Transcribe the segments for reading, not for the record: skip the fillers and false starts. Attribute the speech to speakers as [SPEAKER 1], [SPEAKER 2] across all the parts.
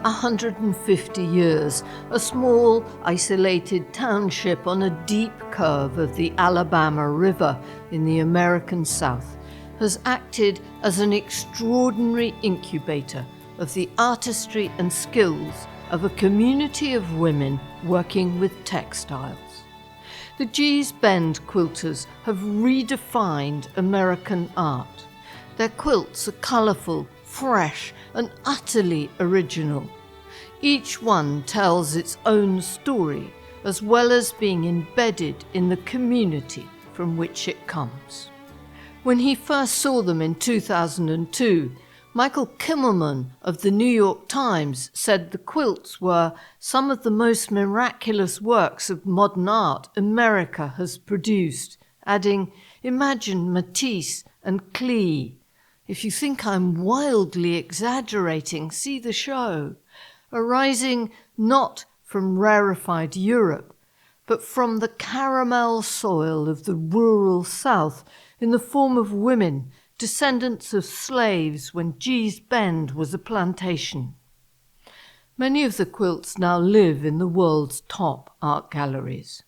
[SPEAKER 1] 150 years, a small, isolated township on a deep curve of the Alabama River in the American South has acted as an extraordinary incubator of the artistry and skills of a community of women working with textiles. The Gee's Bend quilters have redefined American art. Their quilts are colourful, fresh, and utterly original. Each one tells its own story, as well as being embedded in the community from which it comes. When he first saw them in 2002, Michael Kimmelman of the New York Times said the quilts were some of the most miraculous works of modern art America has produced, adding, "Imagine Matisse and Klee. If you think I'm wildly exaggerating, see the show," arising not from rarefied Europe, but from the caramel soil of the rural South in the form of women, descendants of slaves when Gee's Bend was a plantation. Many of the quilts now live in the world's top art galleries.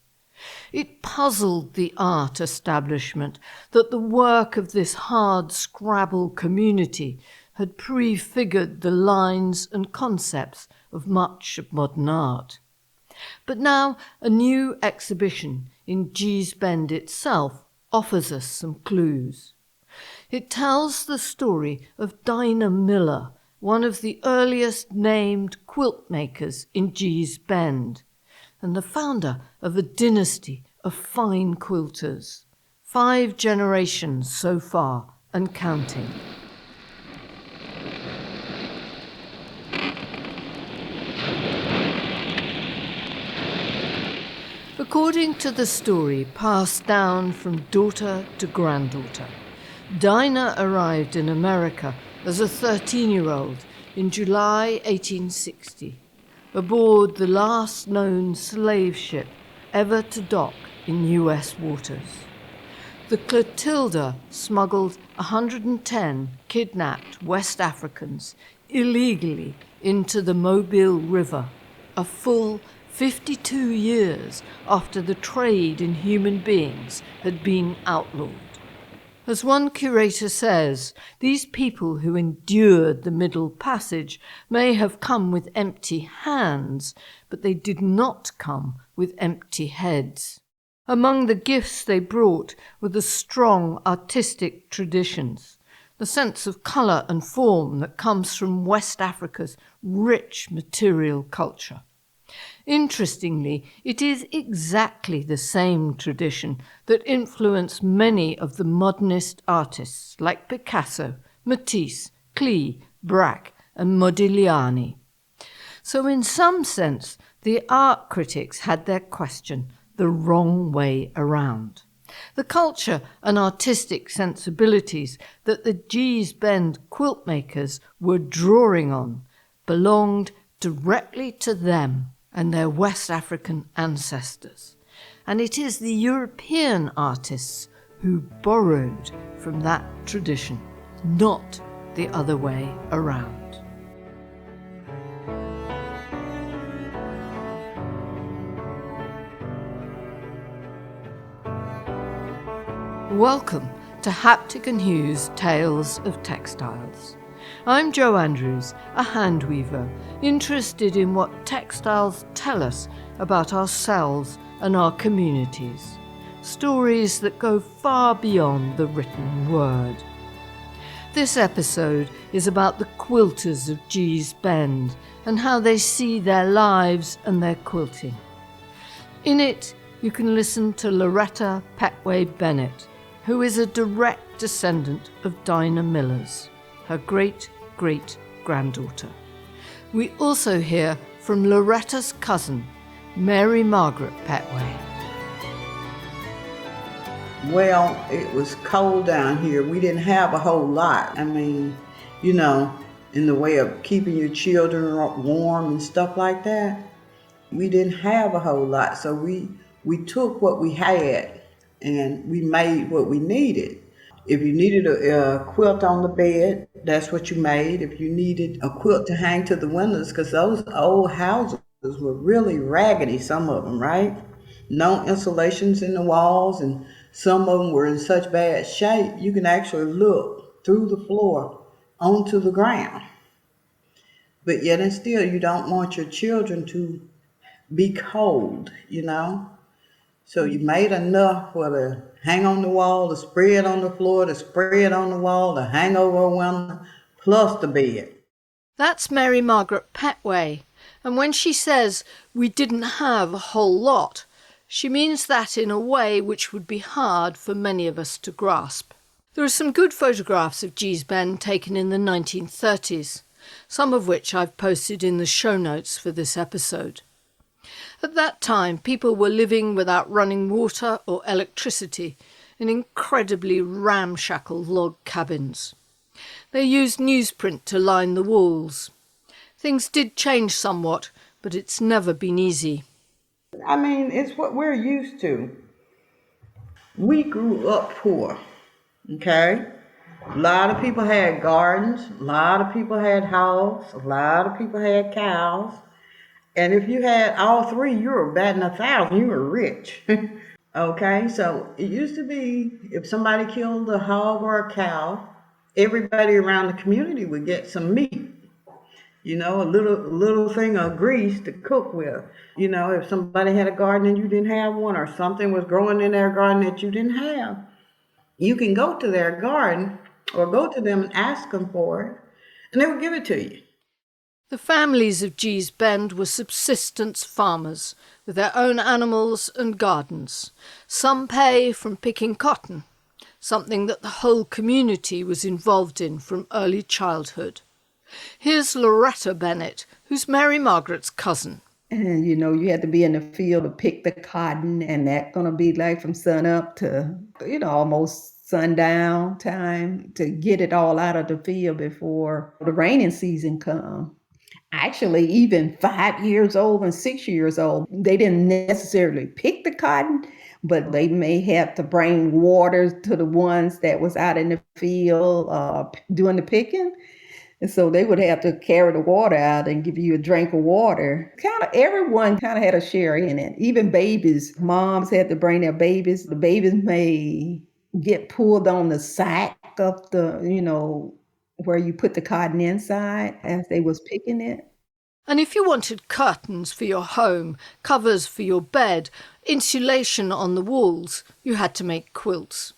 [SPEAKER 1] It puzzled the art establishment that the work of this hard-scrabble community had prefigured the lines and concepts of much of modern art. But now a new exhibition in Gee's Bend itself offers us some clues. It tells the story of Dinah Miller, one of the earliest named quilt makers in Gee's Bend, and the founder of a dynasty of fine quilters. 5 generations so far and counting. According to the story passed down from daughter to granddaughter, Dinah arrived in America as a 13-year-old in July 1860, aboard the last known slave ship ever to dock in U.S. waters. The Clotilda smuggled 110 kidnapped West Africans illegally into the Mobile River, a full 52 years after the trade in human beings had been outlawed. As one curator says, these people who endured the Middle Passage may have come with empty hands, but they did not come with empty heads. Among the gifts they brought were the strong artistic traditions, the sense of colour and form that comes from West Africa's rich material culture. Interestingly, it is exactly the same tradition that influenced many of the modernist artists like Picasso, Matisse, Klee, Braque, and Modigliani. So in some sense, the art critics had their question the wrong way around. The culture and artistic sensibilities that the Gee's Bend quilt makers were drawing on belonged directly to them and their West African ancestors. And it is the European artists who borrowed from that tradition, not the other way around. Welcome to Haptic and Hugh's Tales of Textiles. I'm Jo Andrews, a hand weaver, interested in what textiles tell us about ourselves and our communities. Stories that go far beyond the written word. This episode is about the quilters of Gee's Bend and how they see their lives and their quilting. In it, you can listen to Loretta Petway Bennett, who is a direct descendant of Dinah Miller's, her great-great-granddaughter. We also hear from Loretta's cousin, Mary Margaret Petway.
[SPEAKER 2] Well, it was cold down here. We didn't have a whole lot. I mean, in the way of keeping your children warm and stuff like that, we didn't have a whole lot. So we took what we had and we made what we needed. If you needed a quilt on the bed, that's what you made. If you needed a quilt to hang to the windows, because those old houses were really raggedy, some of them, right? No insulations in the walls, and some of them were in such bad shape you can actually look through the floor onto the ground. But yet and still, you don't want your children to be cold. So you made enough for the hang on the wall, the spread on the floor, the spread on the wall, the hang over a window, plus the bed.
[SPEAKER 1] That's Mary Margaret Petway, and when she says we didn't have a whole lot, she means that in a way which would be hard for many of us to grasp. There are some good photographs of Gee's Bend taken in the 1930s, some of which I've posted in the show notes for this episode. At that time, people were living without running water or electricity in incredibly ramshackle log cabins. They used newsprint to line the walls. Things did change somewhat, but it's never been easy.
[SPEAKER 2] I mean, it's what we're used to. We grew up poor, okay? A lot of people had gardens, a lot of people had hogs, a lot of people had cows. And if you had all three, you were batting 1,000, you were rich. Okay, so it used to be if somebody killed a hog or a cow, everybody around the community would get some meat. A little thing of grease to cook with. If somebody had a garden and you didn't have one, or something was growing in their garden that you didn't have, you can go to their garden or go to them and ask them for it, and they will give it to you.
[SPEAKER 1] The families of Gee's Bend were subsistence farmers with their own animals and gardens. Some pay from picking cotton, something that the whole community was involved in from early childhood. Here's Loretta Bennett, who's Mary Margaret's cousin.
[SPEAKER 3] And you had to be in the field to pick the cotton, and that's gonna be like from sun up to almost sundown time to get it all out of the field before the raining season come. Actually, even 5 years old and 6 years old, they didn't necessarily pick the cotton, but they may have to bring water to the ones that was out in the field doing the picking. And so they would have to carry the water out and give you a drink of water. Kind of everyone kind of had a share in it. Even babies, moms had to bring their babies. The babies may get pulled on the sack of where you put the cotton inside as they was picking it.
[SPEAKER 1] And if you wanted curtains for your home, covers for your bed, insulation on the walls, you had to make quilts.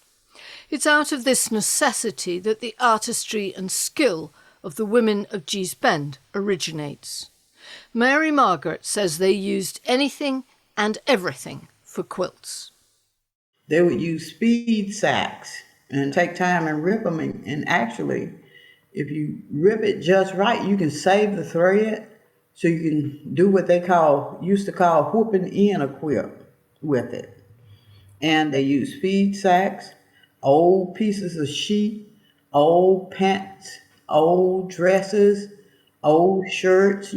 [SPEAKER 1] It's out of this necessity that the artistry and skill of the women of Gee's Bend originates. Mary Margaret says they used anything and everything for quilts.
[SPEAKER 2] They would use speed sacks and take time and rip them. And actually, if you rip it just right, you can save the thread. So you can do what they used to call whooping in a quilt with it. And they use feed sacks, old pieces of sheet, old pants, old dresses, old shirts,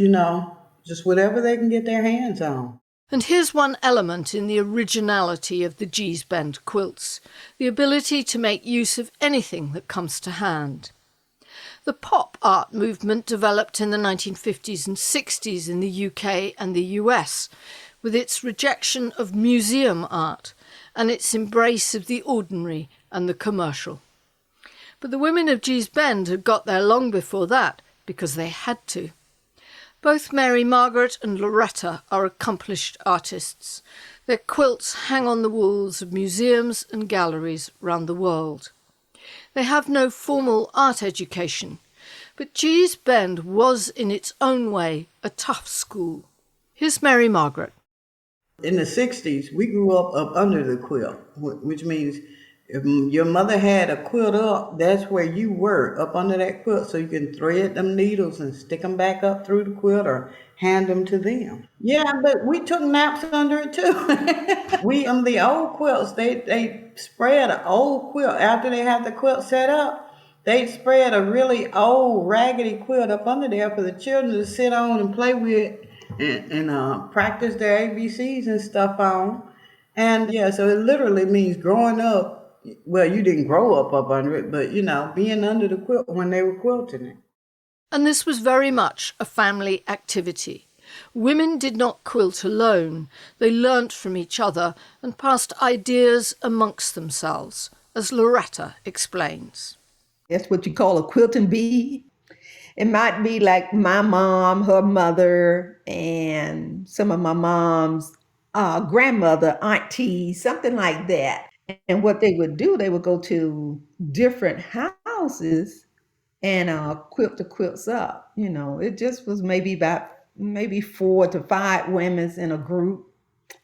[SPEAKER 2] just whatever they can get their hands on.
[SPEAKER 1] And here's one element in the originality of the Gee's Bend quilts, the ability to make use of anything that comes to hand. The pop art movement developed in the 1950s and 60s in the UK and the US, with its rejection of museum art and its embrace of the ordinary and the commercial. But the women of Gee's Bend had got there long before that, because they had to. Both Mary Margaret and Loretta are accomplished artists. Their quilts hang on the walls of museums and galleries round the world. They have no formal art education, but Gee's Bend was in its own way a tough school. Here's Mary Margaret.
[SPEAKER 2] In the 60s, we grew up under the quilt, which means if your mother had a quilt up, that's where you were, up under that quilt, so you can thread them needles and stick them back up through the quilt or hand them to them. Yeah, but we took naps under it too. The old quilts, they spread an old quilt. After they had the quilt set up, they'd spread a really old, raggedy quilt up under there for the children to sit on and play with and practice their ABCs and stuff on. And yeah, so it literally means growing up Well, you didn't grow up under it, but being under the quilt when they were quilting it.
[SPEAKER 1] And this was very much a family activity. Women did not quilt alone. They learnt from each other and passed ideas amongst themselves, as Loretta explains.
[SPEAKER 3] That's what you call a quilting bee. It might be like my mom, her mother, and some of my mom's grandmother, auntie, something like that. And what they would do, they would go to different houses and quilt the quilts up. It just was maybe 4 to 5 women's in a group.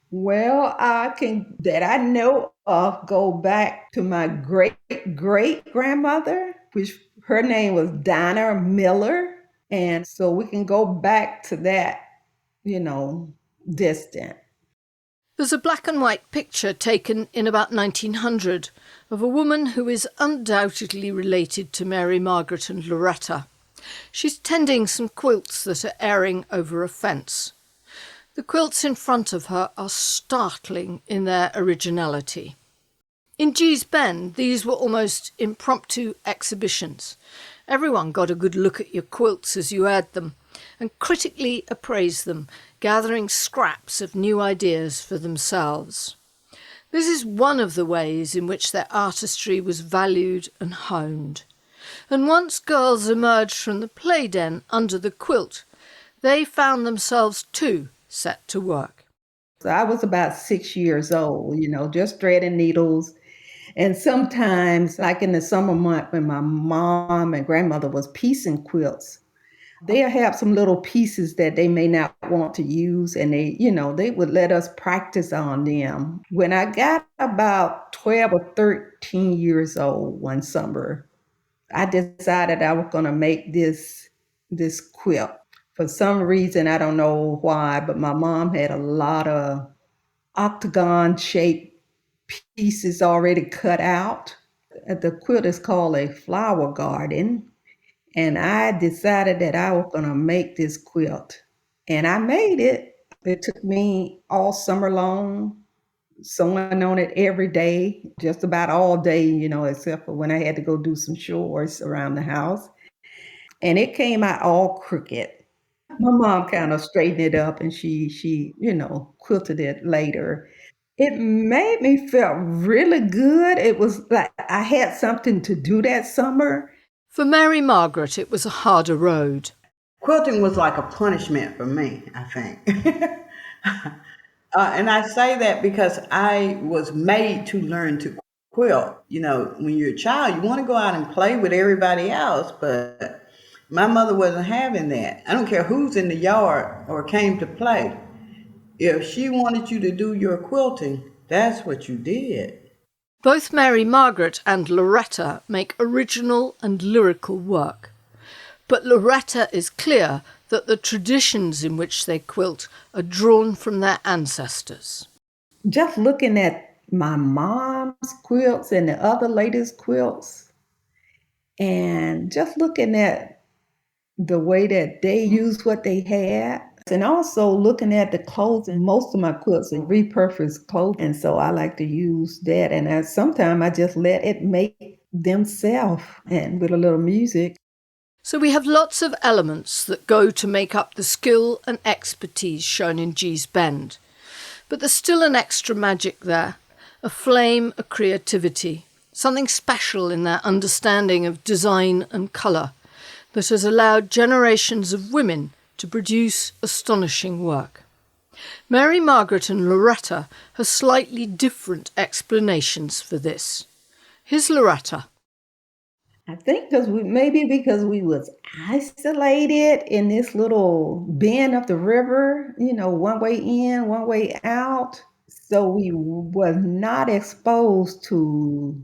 [SPEAKER 3] Well, that I know of, go back to my great great grandmother, which her name was Dinah Miller. And so we can go back to that, you know, distant.
[SPEAKER 1] There's a black and white picture taken in about 1900 of a woman who is undoubtedly related to Mary Margaret and Loretta. She's tending some quilts that are airing over a fence. The quilts in front of her are startling in their originality. In Gee's Bend, these were almost impromptu exhibitions. Everyone got a good look at your quilts as you aired them, and critically appraised them, gathering scraps of new ideas for themselves. This is one of the ways in which their artistry was valued and honed. And once girls emerged from the playden under the quilt, they found themselves too set to work.
[SPEAKER 3] So I was about 6 years old, just threading needles. And sometimes, like in the summer month when my mom and grandmother was piecing quilts, they'll have some little pieces that they may not want to use, and they would let us practice on them. When I got about 12 or 13 years old one summer, I decided I was going to make this quilt. For some reason, I don't know why, but my mom had a lot of octagon-shaped pieces already cut out. The quilt is called a flower garden. And I decided that I was going to make this quilt. And I made it. It took me all summer long, sewing on it every day, just about all day, except for when I had to go do some chores around the house. And it came out all crooked. My mom kind of straightened it up, and she quilted it later. It made me feel really good. It was like I had something to do that summer.
[SPEAKER 1] For Mary Margaret, it was a harder road.
[SPEAKER 2] Quilting was like a punishment for me, I think. And I say that because I was made to learn to quilt. When you're a child, you want to go out and play with everybody else, but my mother wasn't having that. I don't care who's in the yard or came to play. If she wanted you to do your quilting, that's what you did.
[SPEAKER 1] Both Mary Margaret and Loretta make original and lyrical work. But Loretta is clear that the traditions in which they quilt are drawn from their ancestors.
[SPEAKER 3] Just looking at my mom's quilts and the other ladies' quilts, and just looking at the way that they used what they had, and also looking at the clothes, and most of my quilts are repurposed clothes, and so I like to use that. And sometimes I just let it make themselves, and with a little music.
[SPEAKER 1] So we have lots of elements that go to make up the skill and expertise shown in Gee's Bend. But there's still an extra magic there, a flame of creativity, something special in their understanding of design and colour that has allowed generations of women to produce astonishing work. Mary Margaret and Loretta have slightly different explanations for this. Here's Loretta.
[SPEAKER 3] I think because we was isolated in this little bend of the river, one way in, one way out. So we was not exposed to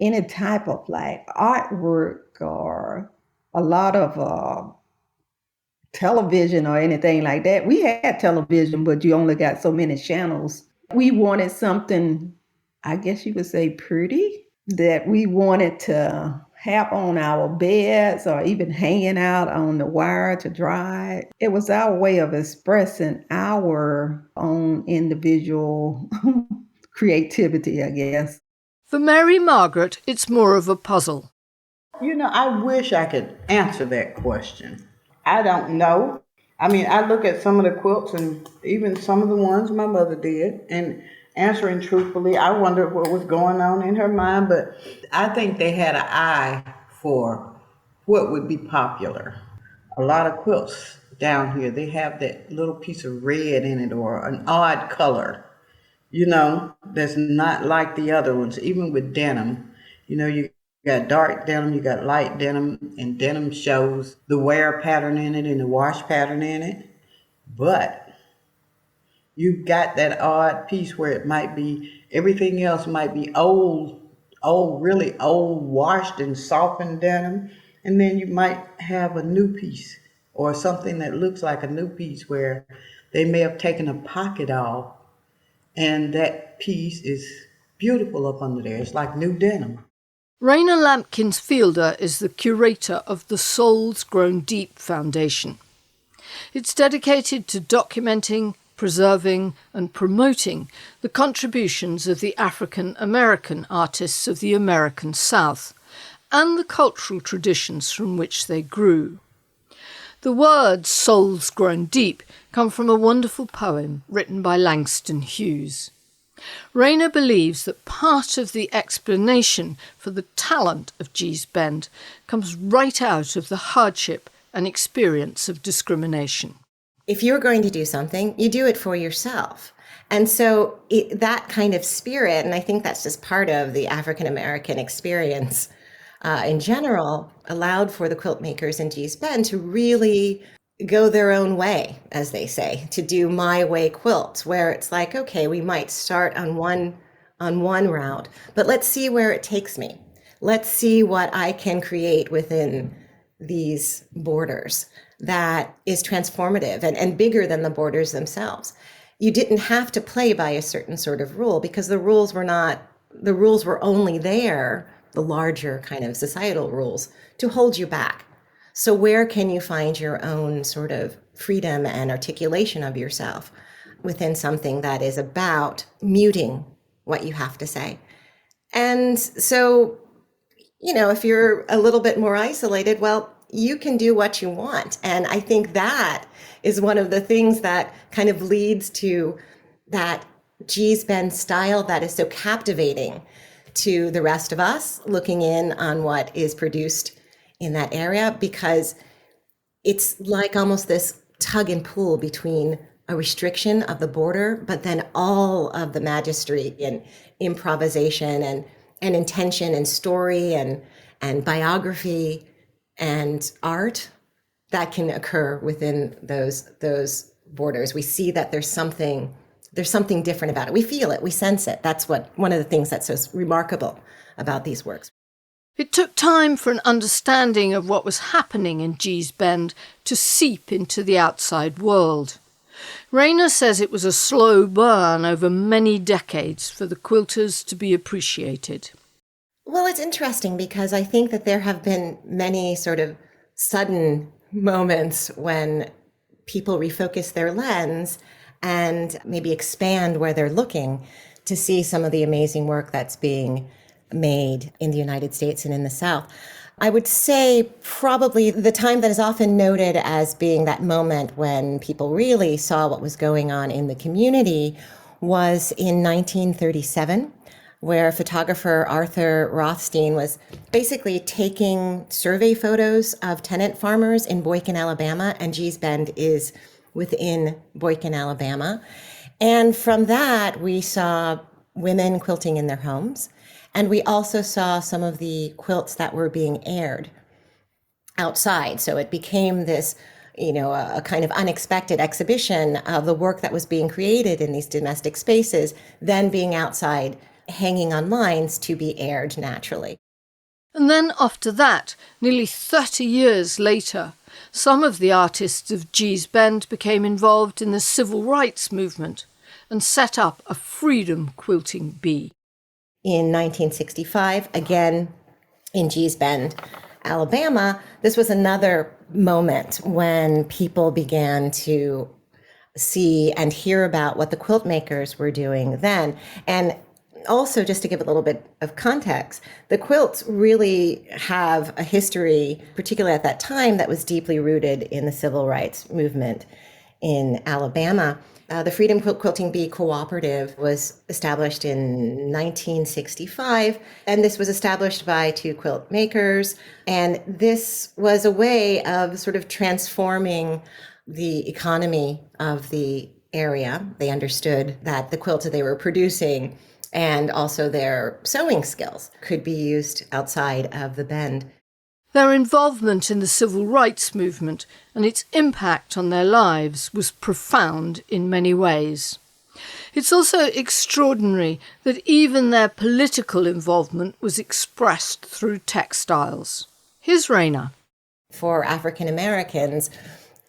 [SPEAKER 3] any type of like artwork or a lot of television or anything like that. We had television, but you only got so many channels. We wanted something, I guess you could say, pretty, that we wanted to have on our beds or even hanging out on the wire to dry. It was our way of expressing our own individual creativity, I guess.
[SPEAKER 1] For Mary Margaret, it's more of a puzzle.
[SPEAKER 2] I wish I could answer that question. I don't know. I mean, I look at some of the quilts and even some of the ones my mother did, and answering truthfully, I wonder what was going on in her mind, but I think they had an eye for what would be popular. A lot of quilts down here, they have that little piece of red in it or an odd color, that's not like the other ones, even with denim. You got dark denim, you got light denim, and denim shows the wear pattern in it and the wash pattern in it. But you've got that odd piece where it might be, everything else might be really old, washed and softened denim. And then you might have a new piece or something that looks like a new piece where they may have taken a pocket off and that piece is beautiful up under there. It's like new denim.
[SPEAKER 1] Raina Lampkins Fielder is the curator of the Souls Grown Deep Foundation. It's dedicated to documenting, preserving and promoting the contributions of the African American artists of the American South and the cultural traditions from which they grew. The words Souls Grown Deep come from a wonderful poem written by Langston Hughes. Raina believes that part of the explanation for the talent of Gee's Bend comes right out of the hardship and experience of discrimination.
[SPEAKER 4] If you're going to do something, you do it for yourself. And so that kind of spirit, and I think that's just part of the African American experience in general, allowed for the quilt makers in Gee's Bend to really go their own way, as they say, to do my way quilts, where it's like, okay, we might start on one route, but let's see where it takes me. Let's see what I can create within these borders that is transformative and bigger than the borders themselves. You didn't have to play by a certain sort of rule because the rules were only there, the larger kind of societal rules, to hold you back. So where can you find your own sort of freedom and articulation of yourself within something that is about muting what you have to say? And so, if you're a little bit more isolated, well, you can do what you want. And I think that is one of the things that kind of leads to that Gee's Bend style that is so captivating to the rest of us looking in on what is produced in that area, because it's like almost this tug and pull between a restriction of the border, but then all of the majesty and improvisation and intention and story and biography and art that can occur within those borders. We see that there's something different about it. We feel it, we sense it. That's one of the things that's so remarkable about these works.
[SPEAKER 1] It took time for an understanding of what was happening in Gee's Bend to seep into the outside world. Raina says it was a slow burn over many decades for the quilters to be appreciated.
[SPEAKER 4] Well, it's interesting because I think that there have been many sort of sudden moments when people refocus their lens and maybe expand where they're looking to see some of the amazing work that's being made in the United States and in the South. I would say probably the time that is often noted as being that moment when people really saw what was going on in the community was in 1937, where photographer Arthur Rothstein was basically taking survey photos of tenant farmers in Boykin, Alabama, and Gee's Bend is within Boykin, Alabama. And from that, we saw women quilting in their homes. And we also saw some of the quilts that were being aired outside. So it became this, a kind of unexpected exhibition of the work that was being created in these domestic spaces, then being outside, hanging on lines to be aired naturally.
[SPEAKER 1] And then after that, nearly 30 years later, some of the artists of Gee's Bend became involved in the civil rights movement and set up a freedom quilting bee.
[SPEAKER 4] In 1965, again in Gee's Bend, Alabama, this was another moment when people began to see and hear about what the quilt makers were doing then. And also, just to give a little bit of context, the quilts really have a history, particularly at that time, that was deeply rooted in the civil rights movement in Alabama. The Freedom Quilting Bee Cooperative was established in 1965, and this was established by two quilt makers. And this was a way of sort of transforming the economy of the area. They understood that the quilts that they were producing and also their sewing skills could be used outside of the Bend.
[SPEAKER 1] Their involvement in the civil rights movement and its impact on their lives was profound in many ways. It's also extraordinary that even their political involvement was expressed through textiles. Here's Raina.
[SPEAKER 4] For African Americans,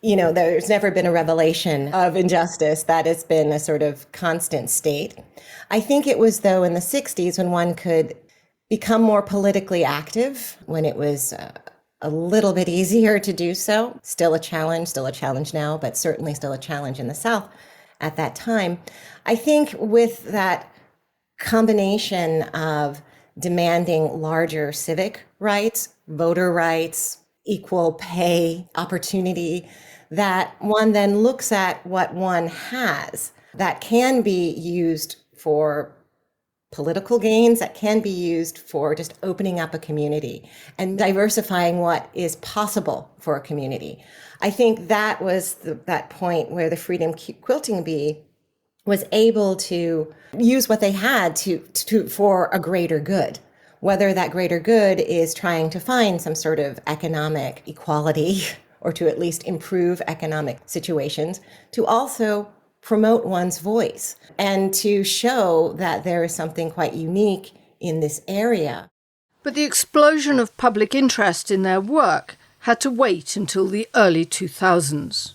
[SPEAKER 4] there's never been a revelation of injustice. That has been a sort of constant state. I think it was, though, in the 60s when one could become more politically active, when it was a little bit easier to do so. Still a challenge now, but certainly still a challenge in the South at that time. I think with that combination of demanding larger civic rights, voter rights, equal pay, opportunity, that one then looks at what one has that can be used for political gains, that can be used for just opening up a community and diversifying what is possible for a community. I think that was that point where the Freedom Quilting Bee was able to use what they had to for a greater good. Whether that greater good is trying to find some sort of economic equality or to at least improve economic situations, to also promote one's voice and to show that there is something quite unique in this area.
[SPEAKER 1] But the explosion of public interest in their work had to wait until the early 2000s.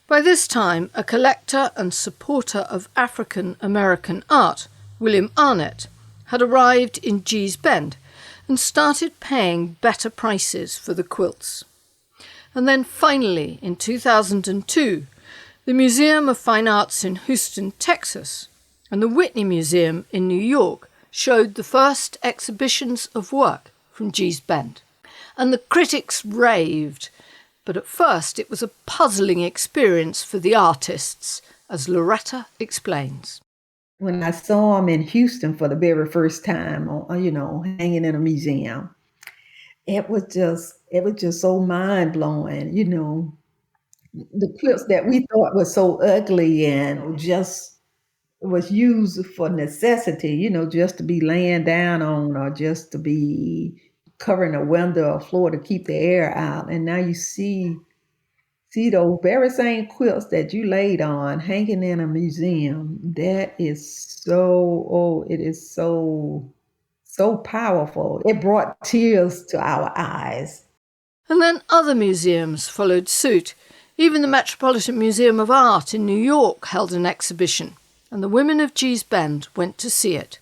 [SPEAKER 1] By this time, a collector and supporter of African American art, William Arnett, had arrived in Gee's Bend and started paying better prices for the quilts. And then finally, in 2002, the Museum of Fine Arts in Houston, Texas, and the Whitney Museum in New York showed the first exhibitions of work from Gee's Bend. And the critics raved, but at first it was a puzzling experience for the artists, as Loretta explains.
[SPEAKER 3] When I saw them in Houston for the very first time, hanging in a museum, it was just so mind-blowing, the quilts that we thought were so ugly and just was used for necessity, just to be laying down on or just to be covering a window or floor to keep the air out. And now you see those very same quilts that you laid on hanging in a museum. That is it is so powerful. It brought tears to our eyes.
[SPEAKER 1] And then other museums followed suit. Even the Metropolitan Museum of Art in New York held an exhibition, and the women of Gee's Bend went to see it.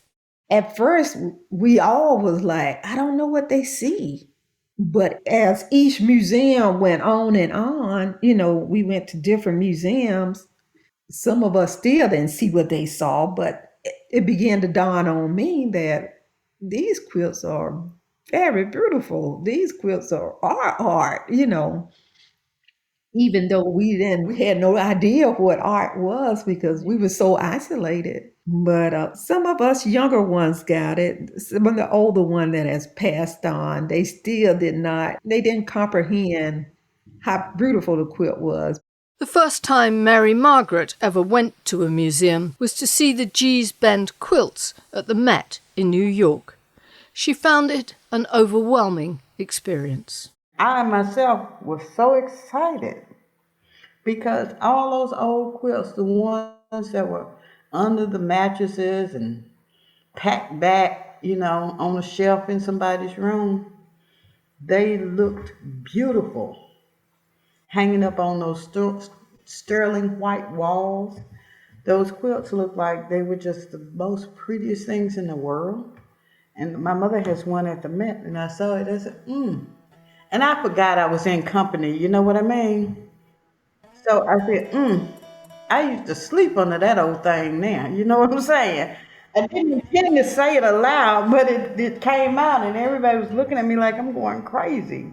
[SPEAKER 3] At first, we all was like, I don't know what they see. But as each museum went on and on, we went to different museums. Some of us still didn't see what they saw, but it began to dawn on me that these quilts are very beautiful. These quilts are art, even though we had no idea what art was because we were so isolated. But some of us younger ones got it. Some of the older one that has passed on, they still didn't comprehend how beautiful the quilt was.
[SPEAKER 1] The first time Mary Margaret ever went to a museum was to see the Gee's Bend quilts at the Met in New York. She found it an overwhelming experience.
[SPEAKER 2] I myself was so excited because all those old quilts, the ones that were under the mattresses and packed back, on a shelf in somebody's room, they looked beautiful. Hanging up on those sterling white walls, those quilts looked like they were just the most prettiest things in the world. And my mother has one at the Met, and I saw it. I said, And I forgot I was in company, you know what I mean? So I said, I used to sleep under that old thing now, you know what I'm saying? I didn't intend to say it aloud, but it came out, and everybody was looking at me like I'm going crazy.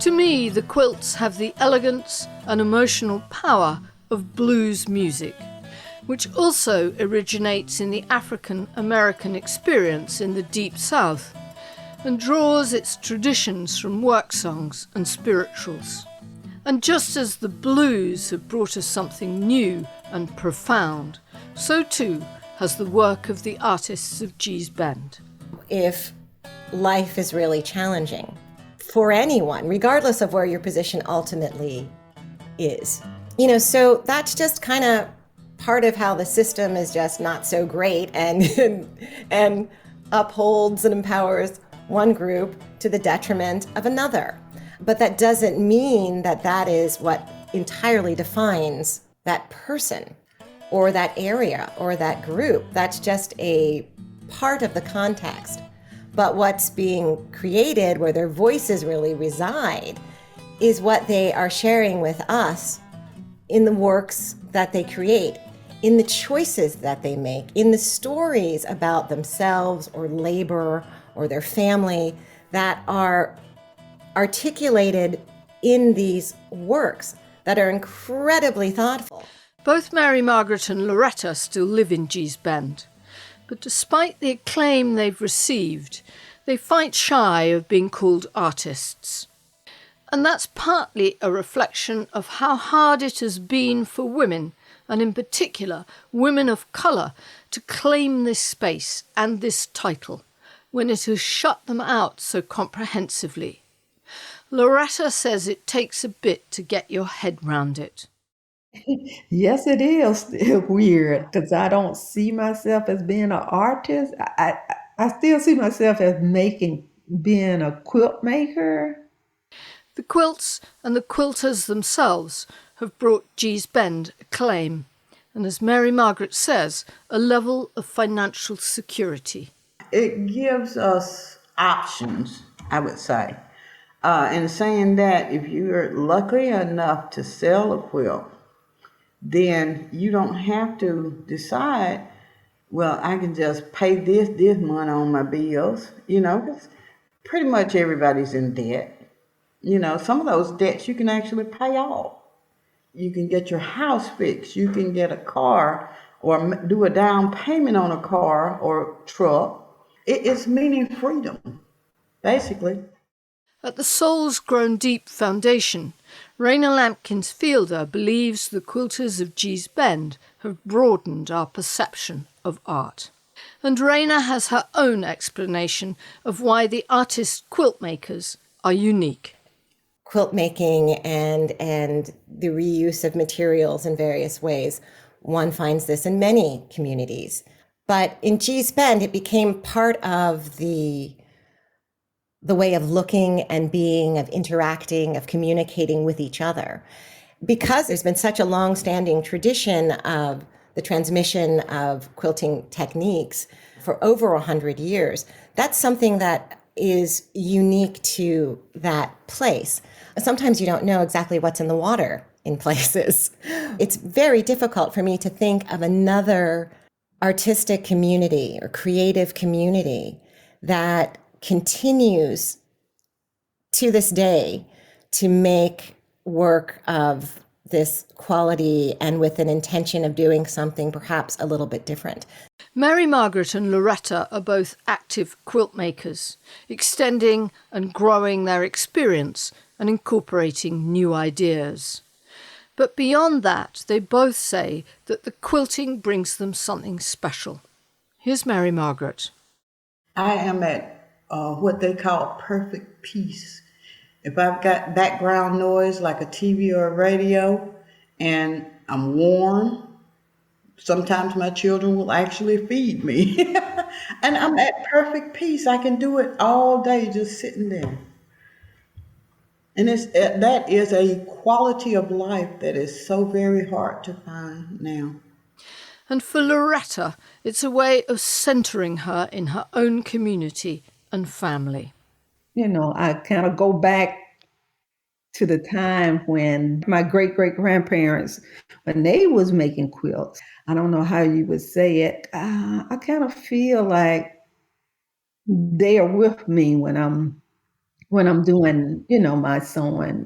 [SPEAKER 1] To me, the quilts have the elegance and emotional power of blues music, which also originates in the African American experience in the Deep South and draws its traditions from work songs and spirituals. And just as the blues have brought us something new and profound, so too has the work of the artists of Gee's Bend.
[SPEAKER 4] If life is really challenging for anyone, regardless of where your position ultimately is, so that's just kind of part of how the system is just not so great and upholds and empowers one group to the detriment of another. But that doesn't mean that that is what entirely defines that person or that area or that group. That's just a part of the context. But what's being created, where their voices really reside, is what they are sharing with us in the works that they create, in the choices that they make, in the stories about themselves or labor or their family that are articulated in these works that are incredibly thoughtful.
[SPEAKER 1] Both Mary Margaret and Loretta still live in Gee's Bend, but despite the acclaim they've received, they fight shy of being called artists. And that's partly a reflection of how hard it has been for women, and in particular women of colour, to claim this space and this title, when it has shut them out so comprehensively. Loretta says it takes a bit to get your head round it.
[SPEAKER 3] Yes, it is weird because I don't see myself as being an artist. I still see myself as being a quilt maker.
[SPEAKER 1] The quilts and the quilters themselves have brought Gee's Bend acclaim, and as Mary Margaret says, a level of financial security.
[SPEAKER 2] It gives us options, I would say. And saying that if you're lucky enough to sell a quilt, then you don't have to decide, well, I can just pay this month on my bills, because pretty much everybody's in debt. Some of those debts you can actually pay off. You can get your house fixed. You can get a car or do a down payment on a car or truck. It's meaning freedom, basically.
[SPEAKER 1] At the Soul's Grown Deep Foundation, Raina Lampkins Fielder believes the quilters of Gee's Bend have broadened our perception of art. And Raina has her own explanation of why the artist quilt makers are unique.
[SPEAKER 4] Quilt making and the reuse of materials in various ways. One finds this in many communities. But in Gee's Bend, it became part of the way of looking and being, of interacting, of communicating with each other. Because there's been such a long-standing tradition of the transmission of quilting techniques for over 100 years, that's something that is unique to that place. Sometimes you don't know exactly what's in the water in places. It's very difficult for me to think of another artistic community or creative community that continues to this day to make work of this quality and with an intention of doing something perhaps a little bit different.
[SPEAKER 1] Mary Margaret and Loretta are both active quilt makers, extending and growing their experience and incorporating new ideas. But beyond that, they both say that the quilting brings them something special. Here's Mary Margaret.
[SPEAKER 2] I am at what they call perfect peace. If I've got background noise like a TV or a radio and I'm warm, sometimes my children will actually feed me. And I'm at perfect peace. I can do it all day just sitting there. And that is a quality of life that is so very hard to find now.
[SPEAKER 1] And for Loretta, it's a way of centering her in her own community and family.
[SPEAKER 3] I kind of go back to the time when my great-great-grandparents, when they was making quilts. I don't know how you would say it. I kind of feel like they are with me when I'm doing, my sewing,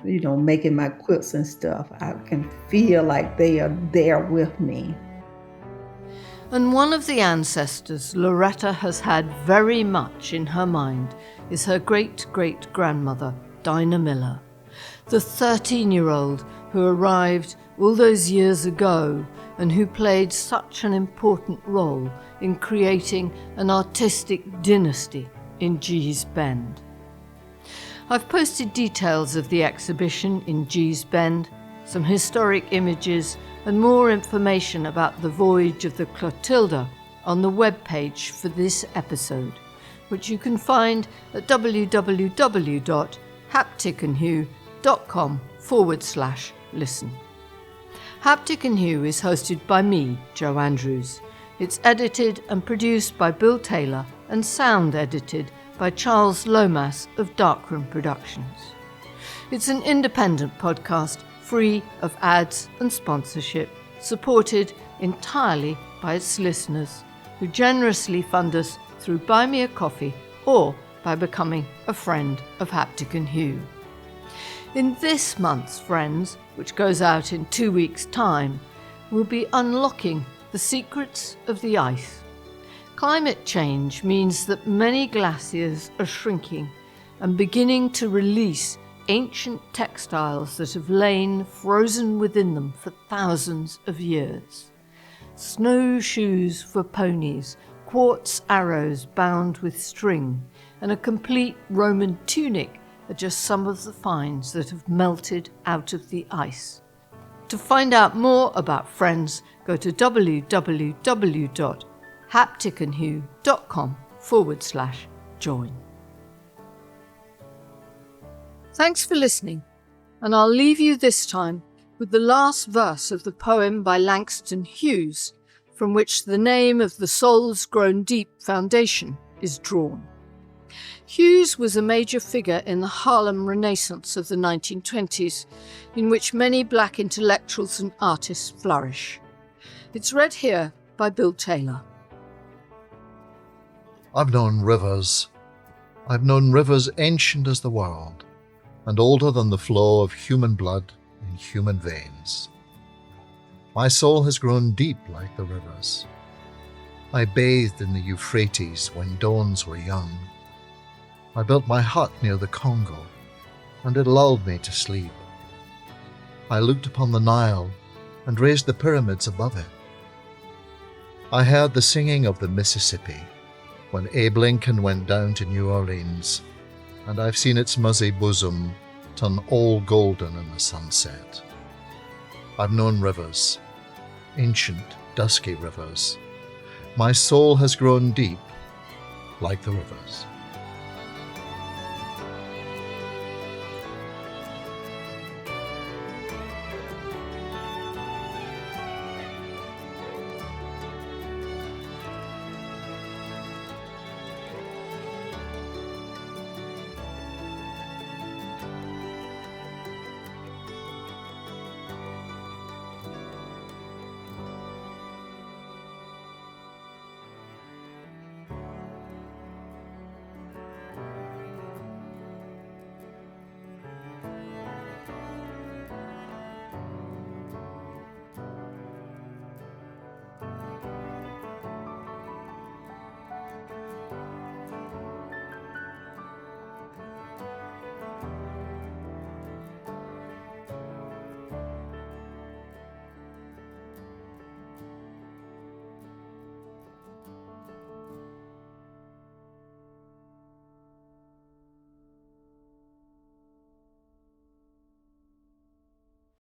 [SPEAKER 3] making my quilts and stuff. I can feel like they are there with me.
[SPEAKER 1] And one of the ancestors Loretta has had very much in her mind is her great-great-grandmother, Dinah Miller, the 13-year-old who arrived all those years ago and who played such an important role in creating an artistic dynasty in Gee's Bend. I've posted details of the exhibition in Gee's Bend, some historic images and more information about the voyage of the Clotilda on the webpage for this episode, which you can find at www.hapticandhue.com/listen. Haptic and Hue is hosted by me, Jo Andrews. It's edited and produced by Bill Taylor and sound edited by Charles Lomas of Darkroom Productions. It's an independent podcast, free of ads and sponsorship, supported entirely by its listeners, who generously fund us through Buy Me a Coffee or by becoming a friend of Haptic and Hue. In this month's Friends, which goes out in 2 weeks' time, we'll be unlocking the secrets of the ice. Climate change means that many glaciers are shrinking and beginning to release ancient textiles that have lain frozen within them for thousands of years. Snowshoes for ponies, quartz arrows bound with string, and a complete Roman tunic are just some of the finds that have melted out of the ice. To find out more about Friends, go to www.hapticandhue.com/join. Thanks for listening, and I'll leave you this time with the last verse of the poem by Langston Hughes, from which the name of the Soul's Grown Deep Foundation is drawn. Hughes was a major figure in the Harlem Renaissance of the 1920s, in which many black intellectuals and artists flourish. It's read here by Bill Taylor.
[SPEAKER 5] I've known rivers. I've known rivers ancient as the world, and older than the flow of human blood in human veins. My soul has grown deep like the rivers. I bathed in the Euphrates when dawns were young. I built my hut near the Congo, and it lulled me to sleep. I looked upon the Nile and raised the pyramids above it. I heard the singing of the Mississippi when Abe Lincoln went down to New Orleans, and I've seen its muzzy bosom turn all golden in the sunset. I've known rivers, ancient, dusky rivers. My soul has grown deep like the rivers.